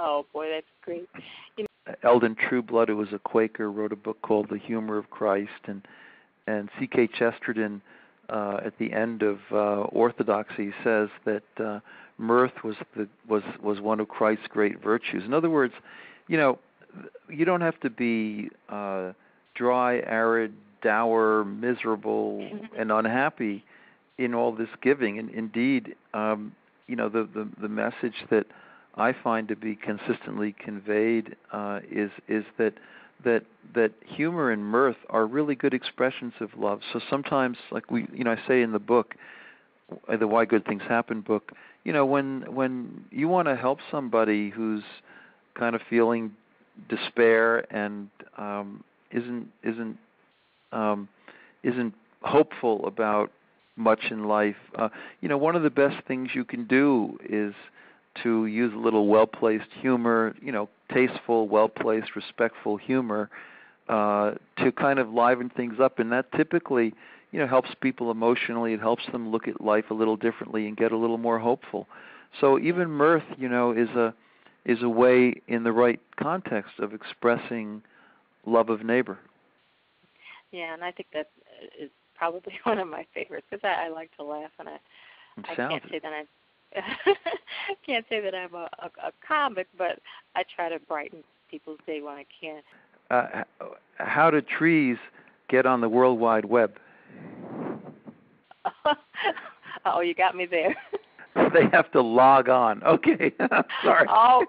Oh, boy, that's great. You Eldon Trueblood, who was a Quaker, wrote a book called The Humor of Christ, and C.K. Chesterton, at the end of Orthodoxy, says that mirth was one of Christ's great virtues. In other words, you don't have to be dry, arid, dour, miserable, and unhappy in all this giving. And indeed, the message that I find to be consistently conveyed is that humor and mirth are really good expressions of love. So sometimes, like I say in the book, the Why Good Things Happen book, when you want to help somebody who's kind of feeling despair and isn't hopeful about much in life, one of the best things you can do is to use a little well-placed humor, tasteful, well-placed, respectful humor to kind of liven things up, and that typically, helps people emotionally. It helps them look at life a little differently and get a little more hopeful. So even mirth, is a way in the right context of expressing love of neighbor. Yeah, and I think that is probably one of my favorites because I like to laugh, and I can't say that can't say that I'm a comic, but I try to brighten people's day when I can. How do trees get on the World Wide Web? Oh, you got me there. They have to log on. Okay, sorry. Okay.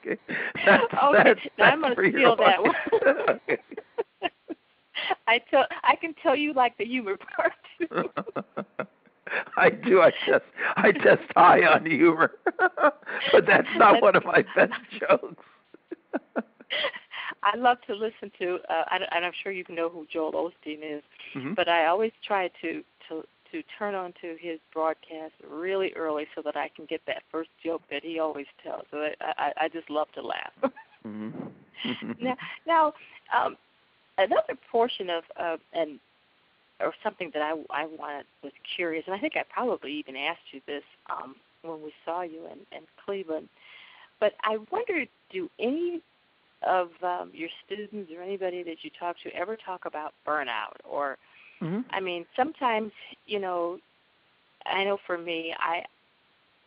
Okay. Now I'm going to steal that one. Okay. I can tell you like the humor part too. I do. I test high on humor, but that's not one of my best jokes. I love to listen to, and I'm sure you know who Joel Osteen is, but I always try to turn on to his broadcast really early so that I can get that first joke that he always tells. So I just love to laugh. Now, another portion of or something that I was curious, and I think I probably even asked you this when we saw you in Cleveland, but I wondered, do any of your students or anybody that you talk to ever talk about burnout? Or, I mean, sometimes, I know for me,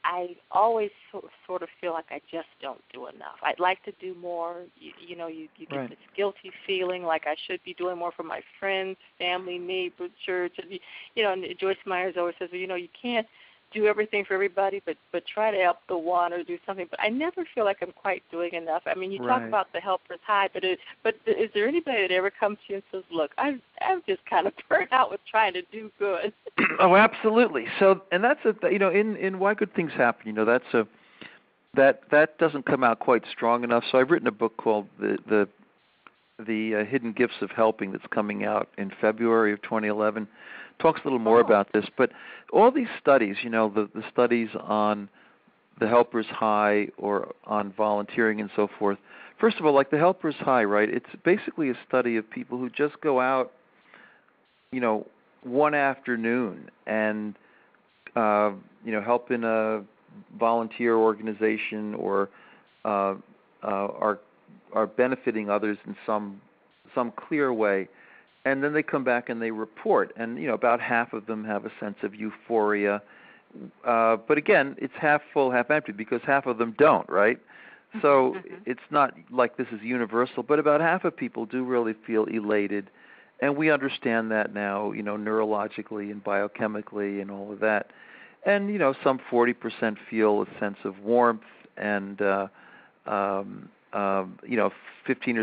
I always sort of feel like I just don't do enough. I'd like to do more. You get right. this guilty feeling like I should be doing more for my friends, family, neighbors, church. And Joyce Myers always says, well, you can't do everything for everybody, but try to help the one or do something. But I never feel like I'm quite doing enough. I mean, you talk about the helper's high, but is there anybody that ever comes to you and says, look, I'm just kind of burnt out with trying to do good? Oh, absolutely. So, and that's in Why Good Things Happen. That doesn't come out quite strong enough. So I've written a book called the Hidden Gifts of Helping that's coming out in February of 2011. Talks a little more about this, but all these studies, the studies on the helper's high or on volunteering and so forth. First of all, like the helper's high, right? It's basically a study of people who just go out, one afternoon and help in a volunteer organization or are benefiting others in some clear way. And then they come back and they report, and about half of them have a sense of euphoria. But again, it's half full, half empty, because half of them don't, right? So it's not like this is universal, but about half of people do really feel elated, and we understand that now, neurologically and biochemically and all of that. And some 40% feel a sense of warmth, and 15 or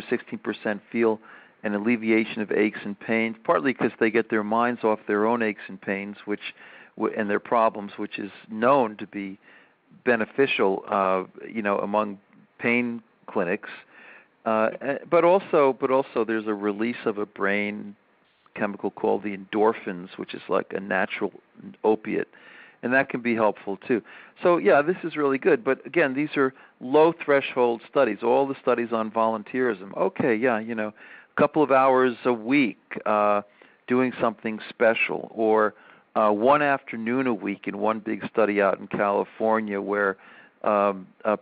16% feel an alleviation of aches and pains, partly because they get their minds off their own aches and pains, and their problems, which is known to be beneficial, among pain clinics. But also, there's a release of a brain chemical called the endorphins, which is like a natural opiate, and that can be helpful too. So yeah, this is really good. But again, these are low threshold studies. All the studies on volunteerism. Okay, yeah, a couple of hours a week doing something special, or one afternoon a week in one big study out in California where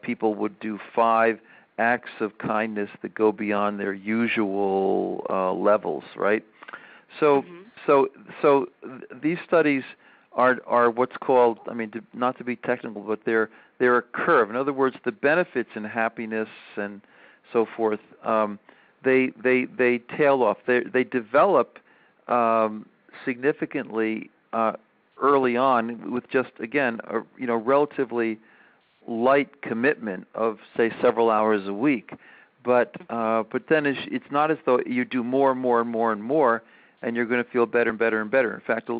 people would do 5 acts of kindness that go beyond their usual levels, right? So, these studies are what's called, not to be technical, but they're a curve. In other words, the benefits in happiness and so forth, they tail off. They develop significantly early on with just, again, a relatively light commitment of, say, several hours a week. But then it's not as though you do more and more and more and more, and you're going to feel better and better and better. In fact,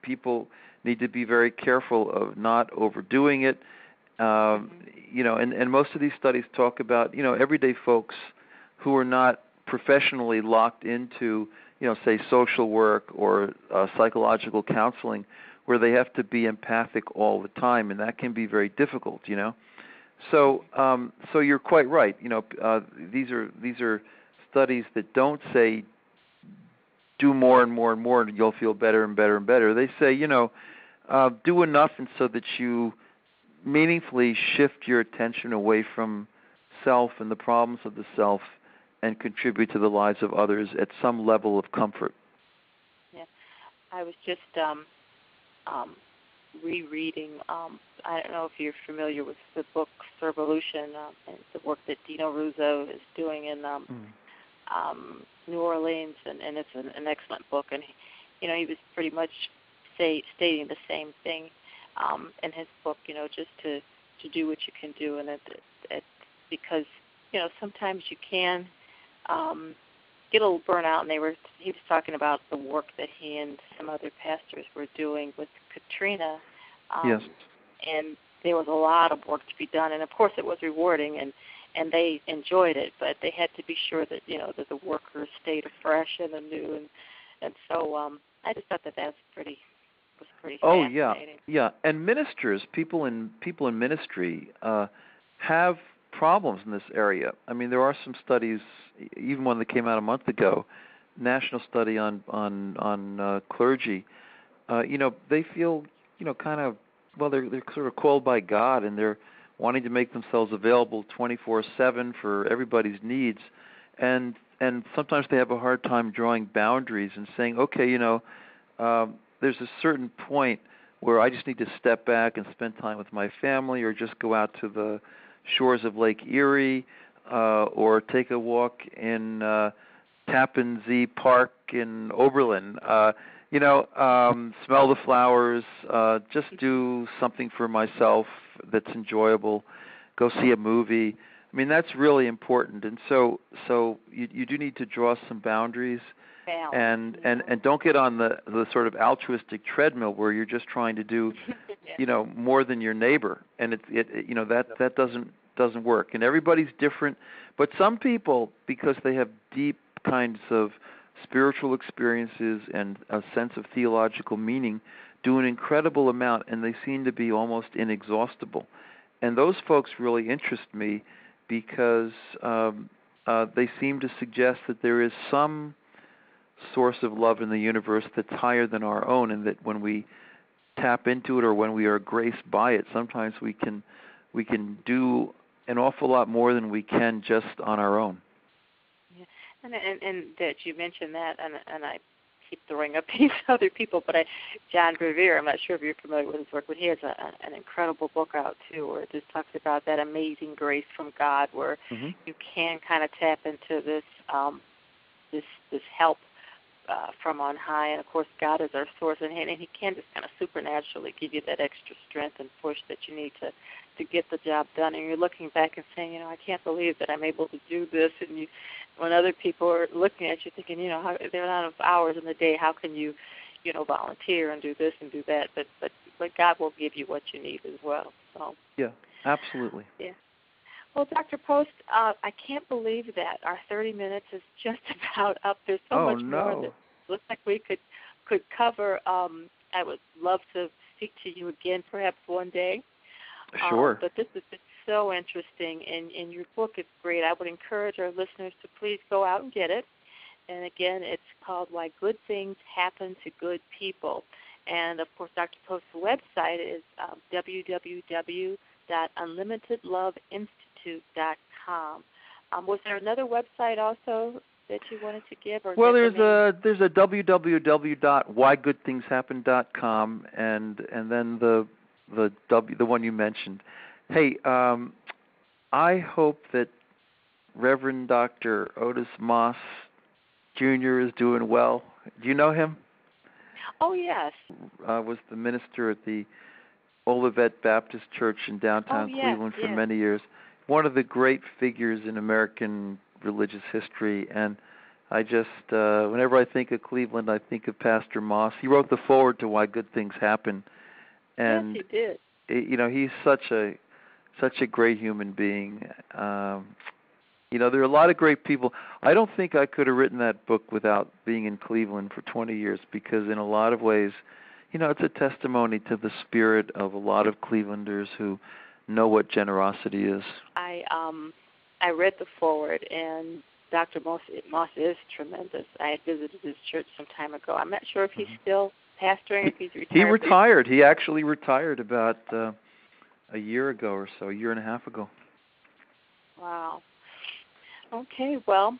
people need to be very careful of not overdoing it. And most of these studies talk about, everyday folks who are not professionally locked into, say, social work or psychological counseling, where they have to be empathic all the time, and that can be very difficult, So, so you're quite right. These are studies that don't say do more and more and more, and you'll feel better and better and better. They say, do enough, and so that you meaningfully shift your attention away from self and the problems of the self, and contribute to the lives of others at some level of comfort. Yeah, I was just rereading. I don't know if you're familiar with the book Servolution, and the work that Dino Russo is doing in New Orleans, and it's an excellent book. And he was pretty much stating the same thing in his book. Just to do what you can do, and because sometimes you can get a little burnout. And he was talking about the work that he and some other pastors were doing with Katrina. Yes. And there was a lot of work to be done, and of course it was rewarding, and they enjoyed it, but they had to be sure that that the workers stayed fresh and anew, and so I just thought that was pretty fascinating. Yeah. And ministers, people in ministry, have problems in this area. There are some studies, even one that came out a month ago, national study on clergy. They feel kind of, they're sort of called by God, and they're wanting to make themselves available 24/7 for everybody's needs, and sometimes they have a hard time drawing boundaries and saying, okay, there's a certain point where I just need to step back and spend time with my family, or just go out to the shores of Lake Erie, or take a walk in Tappan Zee Park in Oberlin. Smell the flowers, just do something for myself that's enjoyable, go see a movie. That's really important. And so you do need to draw some boundaries, and don't get on the sort of altruistic treadmill where you're just trying to do, more than your neighbor. And that doesn't work. And everybody's different, but some people, because they have deep kinds of spiritual experiences and a sense of theological meaning, do an incredible amount, and they seem to be almost inexhaustible. And those folks really interest me, because they seem to suggest that there is some source of love in the universe that's higher than our own, and that when we tap into it, or when we are graced by it, sometimes we can do an awful lot more than we can just on our own. And that you mentioned that, and I keep throwing up these other people, but John Bevere, I'm not sure if you're familiar with his work, but he has an incredible book out too, where it just talks about that amazing grace from God, where you can kind of tap into this help from on high, and of course God is our source, and He can just kind of supernaturally give you that extra strength and push that you need to get the job done. And you're looking back and saying, I can't believe that I'm able to do this. And when other people are looking at you, thinking, how there are not enough hours in the day, how can you, volunteer and do this and do that? But God will give you what you need as well. So yeah, absolutely. Yeah. Well, Dr. Post, I can't believe that our 30 minutes is just about up. There's so much more that looks like we could cover. I would love to speak to you again, perhaps one day. Sure. But this has been so interesting, and your book is great. I would encourage our listeners to please go out and get it. And again, it's called Why Good Things Happen to Good People. And, of course, Dr. Post's website is www.drpost's www.unlimitedloveinstitute.com. Was there another website also that you wanted to give? Or well, there's a www.whygoodthingshappen.com and then the one you mentioned. Hey, I hope that Reverend Dr. Otis Moss Jr. is doing well. Do you know him? Oh, yes. Was the minister at the Olivet Baptist Church in downtown Cleveland for many years. One of the great figures in American religious history. And I just, whenever I think of Cleveland, I think of Pastor Moss. He wrote the foreword to Why Good Things Happen. And, yes, he did. He's such a great human being. There are a lot of great people. I don't think I could have written that book without being in Cleveland for 20 years because in a lot of ways, it's a testimony to the spirit of a lot of Clevelanders who know what generosity is. I read the foreword, and Dr. Moss is tremendous. I had visited his church some time ago. I'm not sure if he's still pastoring, if he's retired. He retired. He actually retired about a year ago or so, a year and a half ago. Wow. Okay, well,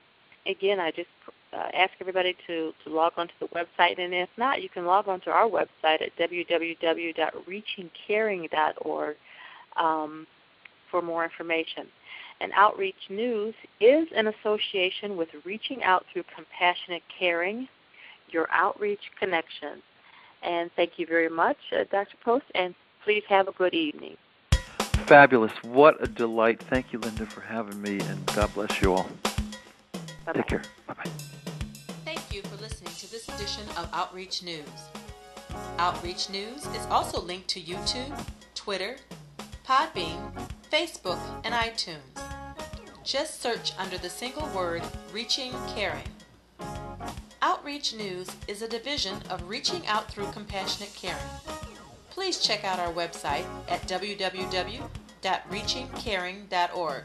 again, I just ask everybody to log on to the website, and if not, you can log on to our website at www.reachingcaring.org for more information. And Outreach News is an association with Reaching Out Through Compassionate Caring, your outreach connection. And thank you very much, Dr. Post, and please have a good evening. Fabulous. What a delight. Thank you, Linda, for having me, and God bless you all. Bye-bye. Take care. Bye-bye. Thank you for listening to this edition of Outreach News. Outreach News is also linked to YouTube, Twitter, Podbean, Facebook, and iTunes. Just search under the single word Reaching Caring. Outreach News is a division of Reaching Out Through Compassionate Caring. Please check out our website at www.reachingcaring.org.